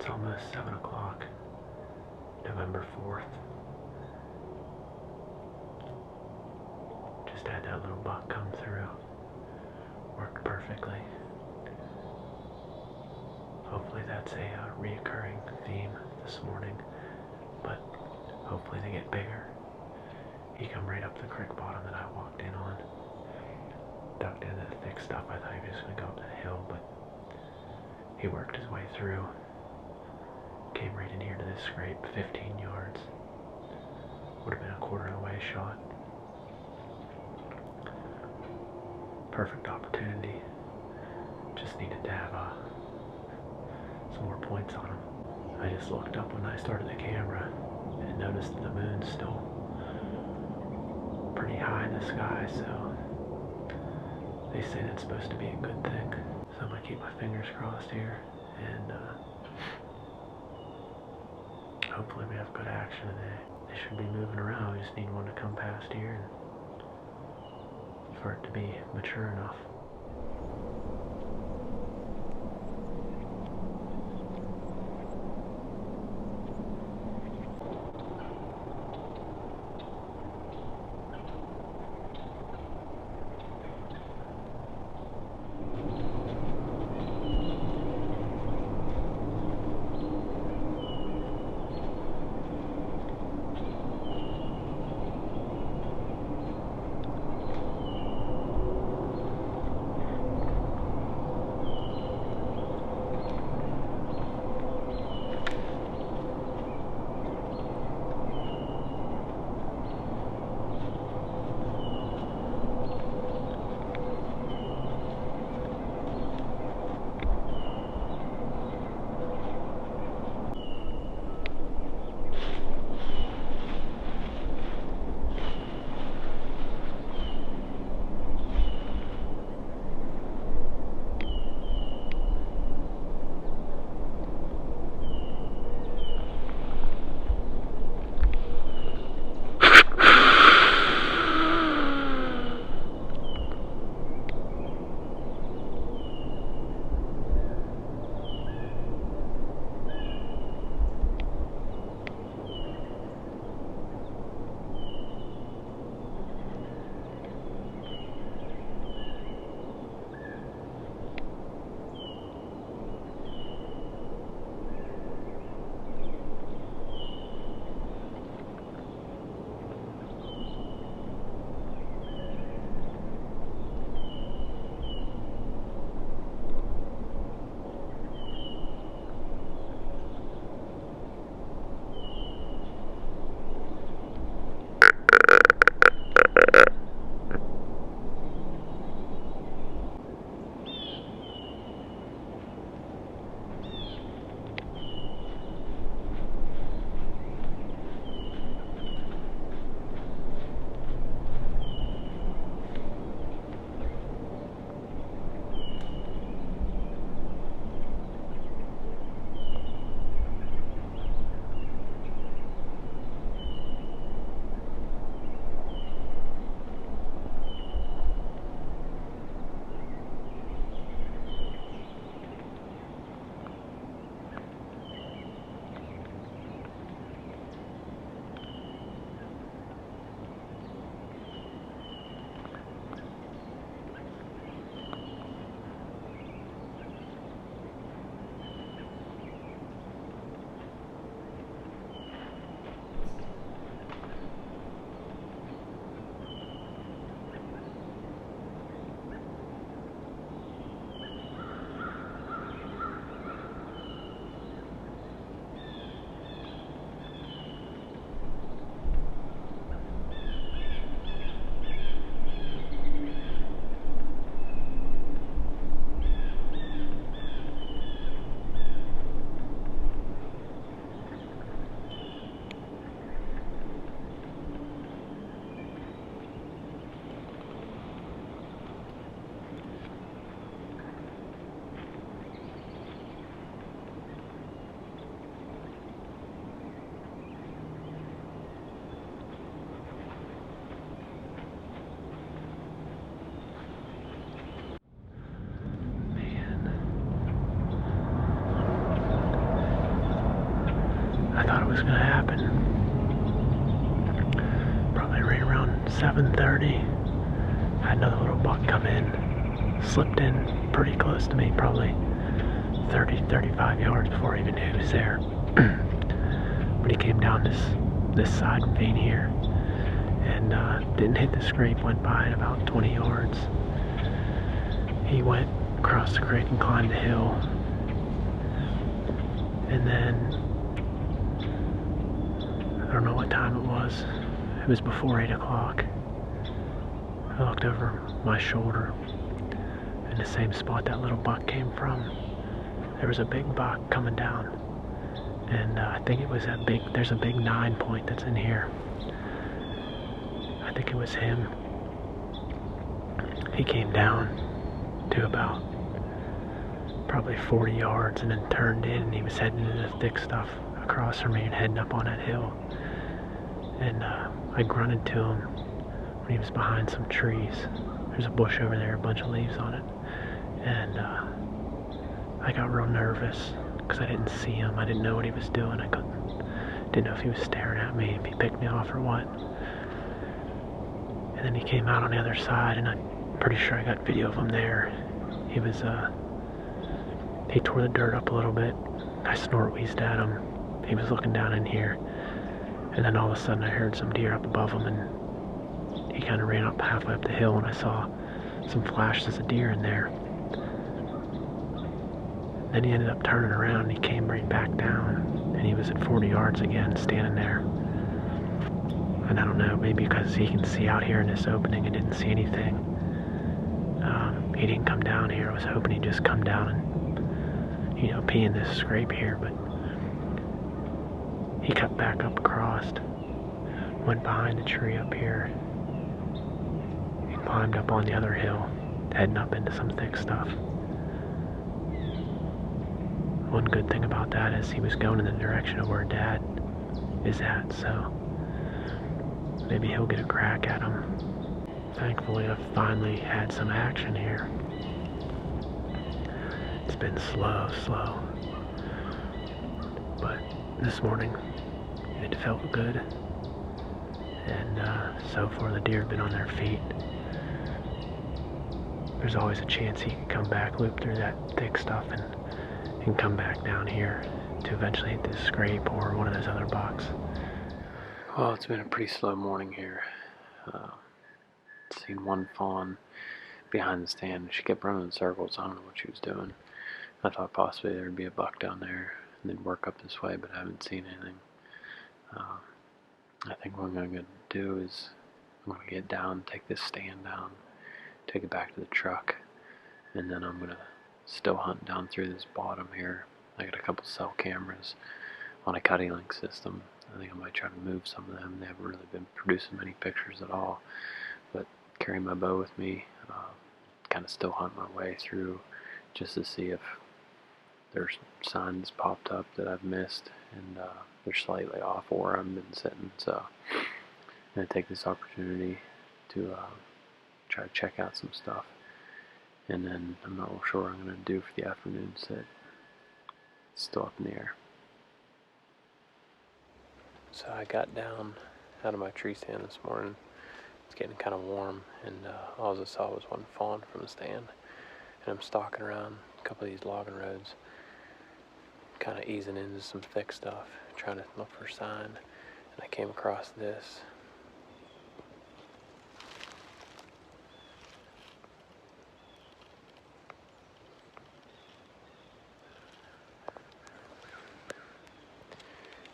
almost 7 o'clock, November 4th. Just had that little buck come through. Worked perfectly. Hopefully that's a reoccurring theme this morning, but hopefully they get bigger. He come right up the creek bottom that I walked in on. Ducked into the thick stuff. I thought he was just going to go up the hill, but he worked his way through. Came right in here to this scrape, 15 yards. Would have been a quarter of the way shot. Perfect opportunity. Just needed to have some more points on him. I just looked up when I started the camera and noticed that the moon's still pretty high in the sky, so they say that's supposed to be a good thing. So I'm gonna keep my fingers crossed here, and hopefully we have good action today. They should be moving around. We just need one to come past here and for it to be mature enough. was gonna happen. Probably right around 7:30, I had another little buck come in, slipped in pretty close to me, probably 30, 35 yards before I even knew he was there. But he came down this side ravine here, and didn't hit the scrape, went by at about 20 yards. He went across the creek and climbed the hill, and then I don't know what time it was. It was before 8 o'clock. I looked over my shoulder, in the same spot that little buck came from. There was a big buck coming down, and I think it was there's a big 9 point that's in here. I think it was him. He came down to about probably 40 yards and then turned in, and he was heading into the thick stuff across from me and heading up on that hill. And I grunted to him when he was behind some trees. There's a bush over there, a bunch of leaves on it. And I got real nervous because I didn't see him. I didn't know what he was doing. Didn't know if he was staring at me, if he picked me off or what. And then he came out on the other side, and I'm pretty sure I got video of him there. He tore the dirt up a little bit. I snort-wheezed at him. He was looking down in here. And then all of a sudden I heard some deer up above him, and he kind of ran up halfway up the hill, and I saw some flashes of deer in there. Then he ended up turning around, and he came right back down, and he was at 40 yards again, standing there. And I don't know, maybe because he can see out here in this opening and didn't see anything. He didn't come down here. I was hoping he'd just come down and, pee in this scrape here, but he cut back up across, went behind the tree up here. He climbed up on the other hill, heading up into some thick stuff. One good thing about that is he was going in the direction of where Dad is at, so maybe he'll get a crack at him. Thankfully, I've finally had some action here. It's been slow, but this morning it felt good, and so far the deer have been on their feet. There's always a chance he could come back, loop through that thick stuff, and come back down here to eventually hit this scrape or one of those other bucks. Well, it's been a pretty slow morning here. Seen one fawn behind the stand. She kept running in circles. I don't know what she was doing. I thought possibly there'd be a buck down there and then work up this way, but I haven't seen anything. I think what I'm going to do is I'm going to get down, take this stand down, take it back to the truck, and then I'm going to still hunt down through this bottom here. I got a couple cell cameras on a cutting link system. I think I might try to move some of them. They haven't really been producing many pictures at all, but carry my bow with me, kind of still hunt my way through just to see if there's signs popped up that I've missed and they're slightly off where I've been sitting. So I'm going to take this opportunity to try to check out some stuff, and then I'm not real sure what I'm going to do for the afternoon sit. It's still up in the air. So I got down out of my tree stand this morning. It's getting kind of warm, and all I saw was one fawn from the stand. And I'm stalking around a couple of these logging roads, kind of easing into some thick stuff, trying to look for a sign. And I came across this.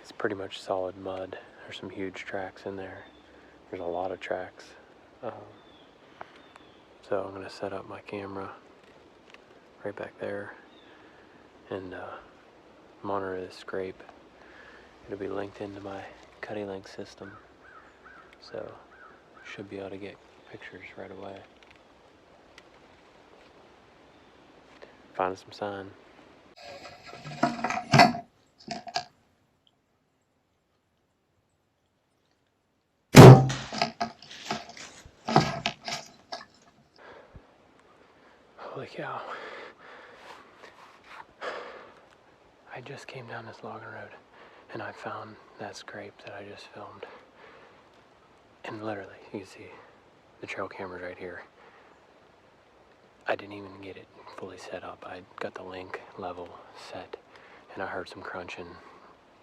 It's pretty much solid mud. There's some huge tracks in there. There's a lot of tracks. So I'm going to set up my camera right back there and monitor this scrape. It'll be linked into my cutting link system, so should be able to get pictures right away. Find some sign. Holy cow. I just came down this logging road, and I found that scrape that I just filmed. And literally, you can see the trail camera's right here. I didn't even get it fully set up. I got the link level set, and I heard some crunching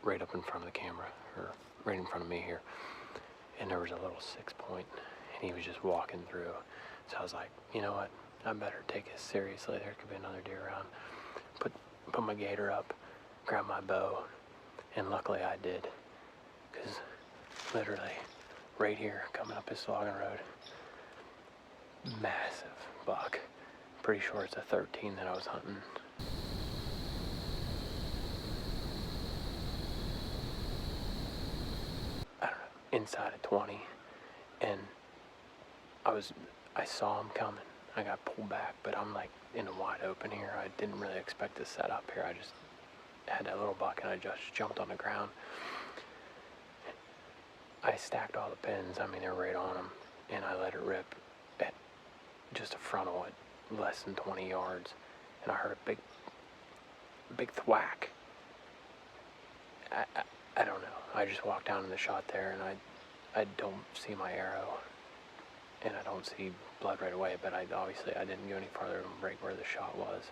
right up in front of the camera, or right in front of me here. And there was a little 6-point, and he was just walking through. So I was like, you know what? I better take this seriously. There could be another deer around. Put my gator up, grab my bow, and luckily I did. Because literally, right here, coming up this logging road, massive buck. Pretty sure it's a 13 that I was hunting. I don't know, inside of 20, and I saw him coming. I got pulled back, but I'm like in a wide open here. I didn't really expect to set up here. I just had that little buck and I just jumped on the ground. I stacked all the pins. I mean, they were right on him, and I let it rip at just a frontal at less than 20 yards, and I heard a big thwack. I don't know. I just walked down in the shot there, and I don't see my arrow, and I don't see blood right away, but obviously I didn't go any farther than right where the shot was.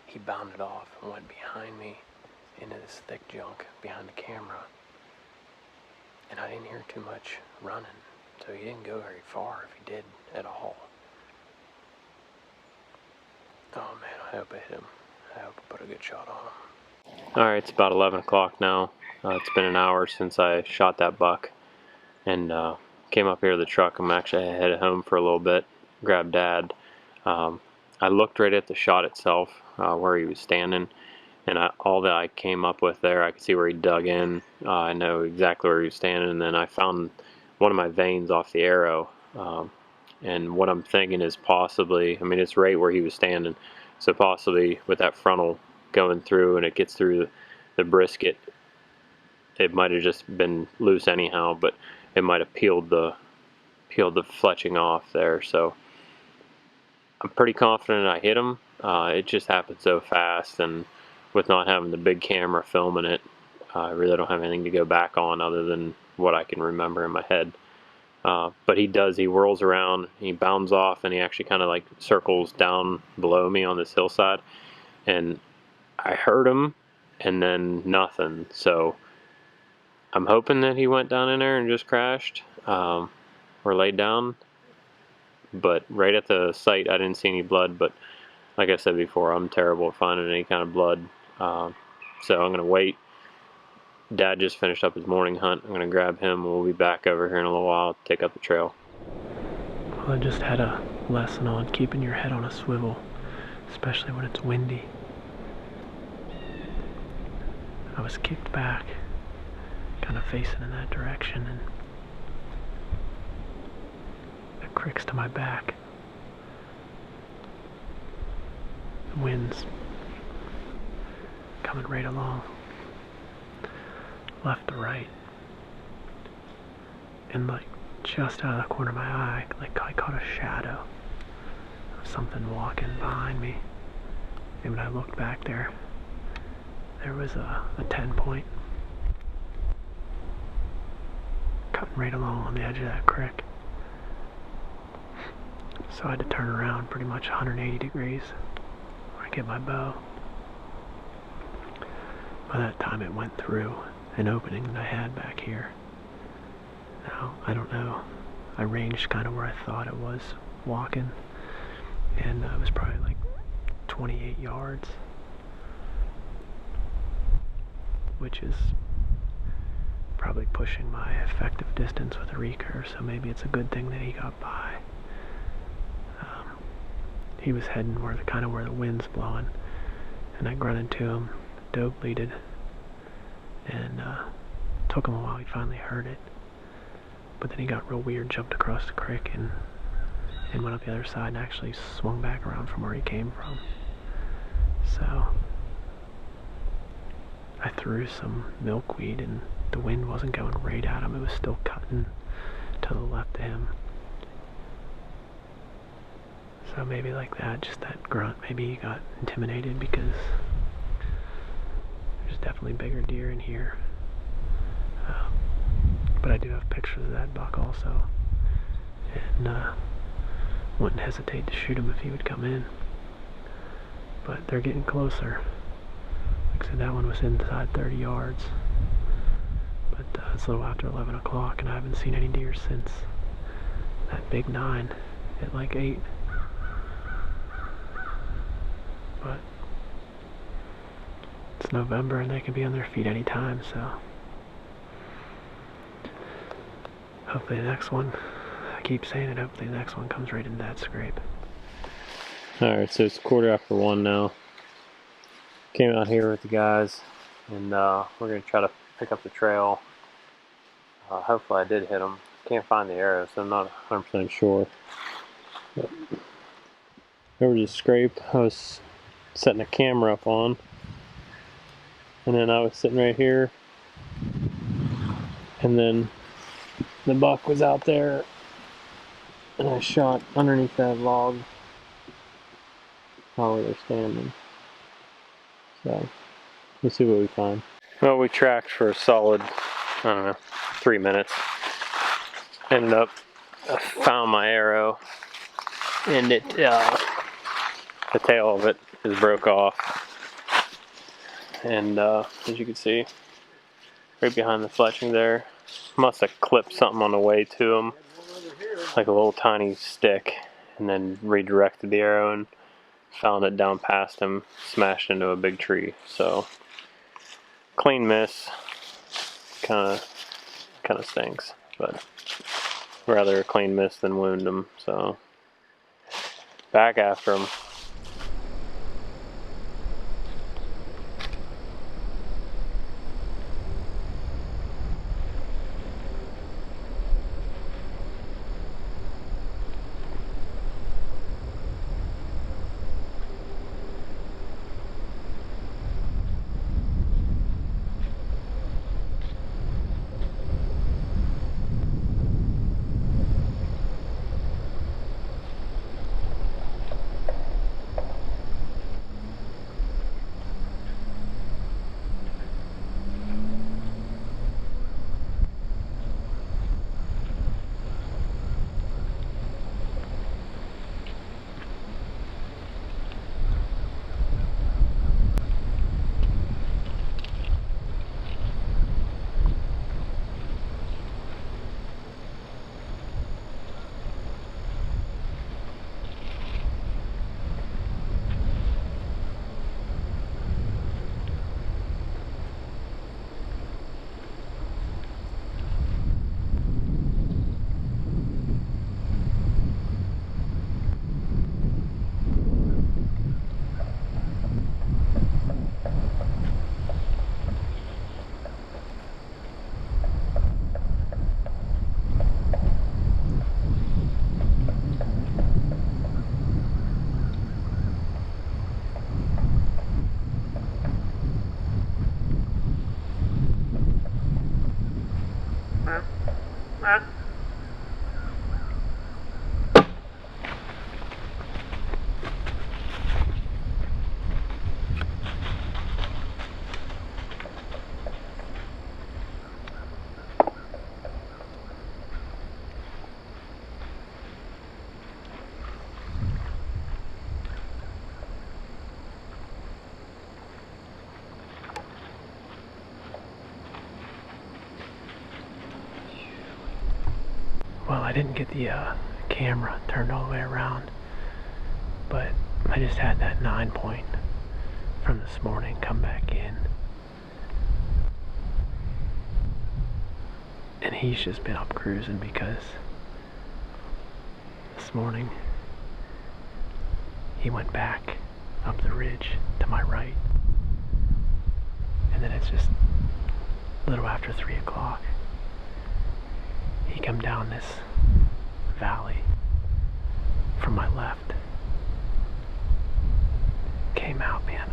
He bounded off and went behind me into this thick junk behind the camera, and I didn't hear too much running, so he didn't go very far, if he did at all. Oh man, I hope I hit him. I hope I put a good shot on him. Alright, it's about 11 o'clock now. It's been an hour since I shot that buck, and came up here to the truck. I'm actually headed home for a little bit, grabbed Dad. I looked right at the shot itself, where he was standing, and all that I came up with there, I could see where he dug in. I know exactly where he was standing, and then I found one of my veins off the arrow. And what I'm thinking is possibly, I mean, it's right where he was standing, so possibly with that frontal going through and it gets through the brisket, it might have just been loose anyhow, but it might have peeled the fletching off there. So I'm pretty confident I hit him. It just happened so fast, and with not having the big camera filming it, I really don't have anything to go back on other than what I can remember in my head. But he whirls around, he bounds off, and he actually kind of like circles down below me on this hillside, and I heard him and then nothing. So I'm hoping that he went down in there and just crashed, or laid down, but right at the site I didn't see any blood. But like I said before, I'm terrible at finding any kind of blood, so I'm gonna wait. Dad just finished up his morning hunt. I'm going to grab him. We'll be back over here in a little while to take up the trail. Well, I just had a lesson on keeping your head on a swivel, especially when it's windy. I was kicked back, kind of facing in that direction, and the creek's to my back. The wind's coming right along. Left to right, and like just out of the corner of my eye, like I caught a shadow of something walking behind me, and when I looked back there was a 10-point cutting right along on the edge of that creek. So I had to turn around pretty much 180 degrees when I get my bow. By that time it went through an opening that I had back here. Now, I don't know, I ranged kind of where I thought it was walking, and it was probably like 28 yards, which is probably pushing my effective distance with a recurve, so maybe it's a good thing that he got by. He was heading where the wind's blowing, and I grunted to him, doe bleated, and took him a while. He finally heard it, but then he got real weird, jumped across the creek and went up the other side and actually swung back around from where he came from. So I threw some milkweed, and the wind wasn't going right at him. It was still cutting to the left of him. So maybe like that, just that grunt, maybe he got intimidated because there's definitely bigger deer in here. But I do have pictures of that buck also. And wouldn't hesitate to shoot him if he would come in. But they're getting closer. Like I said, that one was inside 30 yards. But it's a little after 11 o'clock and I haven't seen any deer since that big 9 at like 8. But it's November and they can be on their feet anytime, so hopefully the next one, I keep saying it, hopefully the next one comes right into that scrape. Alright, so it's 1:15 now. Came out here with the guys and we're going to try to pick up the trail. Hopefully I did hit them. Can't find the arrow, so I'm not 100% sure. But there was a scrape I was setting a camera up on, and then I was sitting right here, and then the buck was out there, and I shot underneath that log while we were standing. So we'll see what we find. Well, we tracked for a solid, I don't know, 3 minutes. Ended up, I found my arrow, and it, the tail of it is broke off. And as you can see, right behind the fletching there, must have clipped something on the way to him, like a little tiny stick, and then redirected the arrow and found it down past him, smashed into a big tree. So clean miss, kind of stinks, but rather a clean miss than wound him. So back after him. Well, I didn't get the camera turned all the way around, but I just had that 9 point from this morning come back in. And he's just been up cruising because this morning he went back up the ridge to my right. And then it's just a little after 3 o'clock. He come down this valley from my left. Came out, man.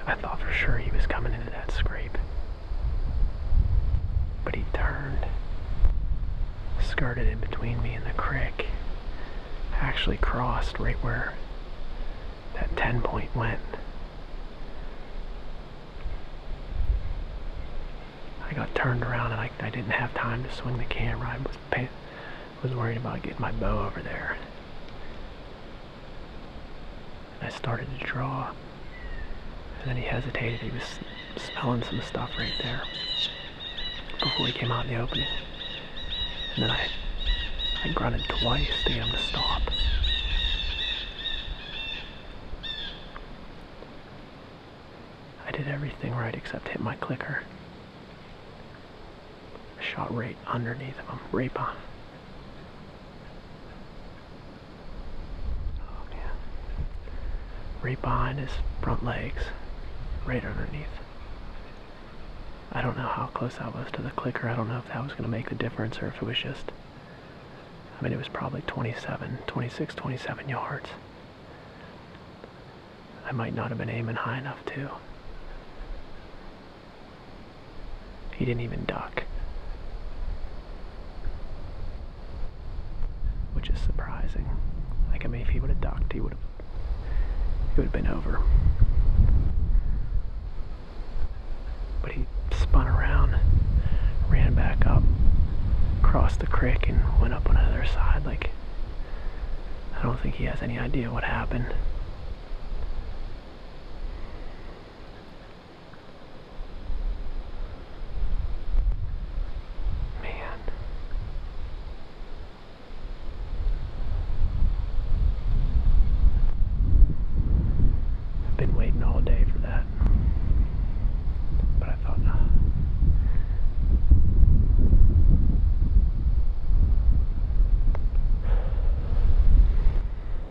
I thought for sure he was coming into that scrape. But he turned, skirted in between me and the creek, actually crossed right where that 10-point went. I got turned around and I didn't have time to swing the camera. I was worried about getting my bow over there. And I started to draw, and then he hesitated. He was smelling some stuff right there before he came out in the opening. And then I grunted twice to get him to stop. I did everything right except hit my clicker. I shot right underneath of him, right behind. Oh man. Right behind his front legs, right underneath. I don't know how close I was to the clicker. I don't know if that was going to make the difference or if it was just, I mean, it was probably 26, 27 yards. I might not have been aiming high enough too. He didn't even duck, which is surprising. Like, I mean, if he would have ducked, it would have been over. But he spun around, ran back up, crossed the creek, and went up on the other side. Like, I don't think he has any idea what happened. Man. I've been waiting all day for that. But I thought, no.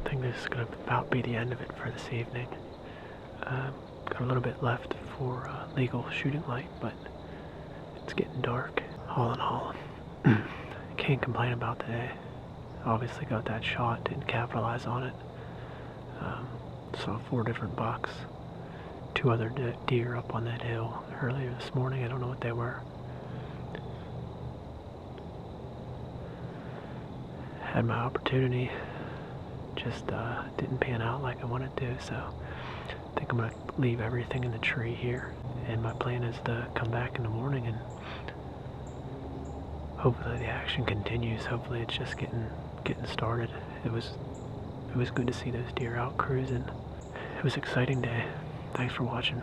I think this is going to about be the end of it for this evening. Got a little bit left for legal shooting light, but it's getting dark. All in all, can't complain about today. Obviously got that shot, didn't capitalize on it. Saw 4 different bucks, 2 other deer up on that hill earlier this morning. I don't know what they were. Had my opportunity, just didn't pan out like I wanted to, so I think I'm going to leave everything in the tree here, and my plan is to come back in the morning and hopefully the action continues. Hopefully it's just getting started. It was good to see those deer out cruising. It was an exciting day. Thanks for watching.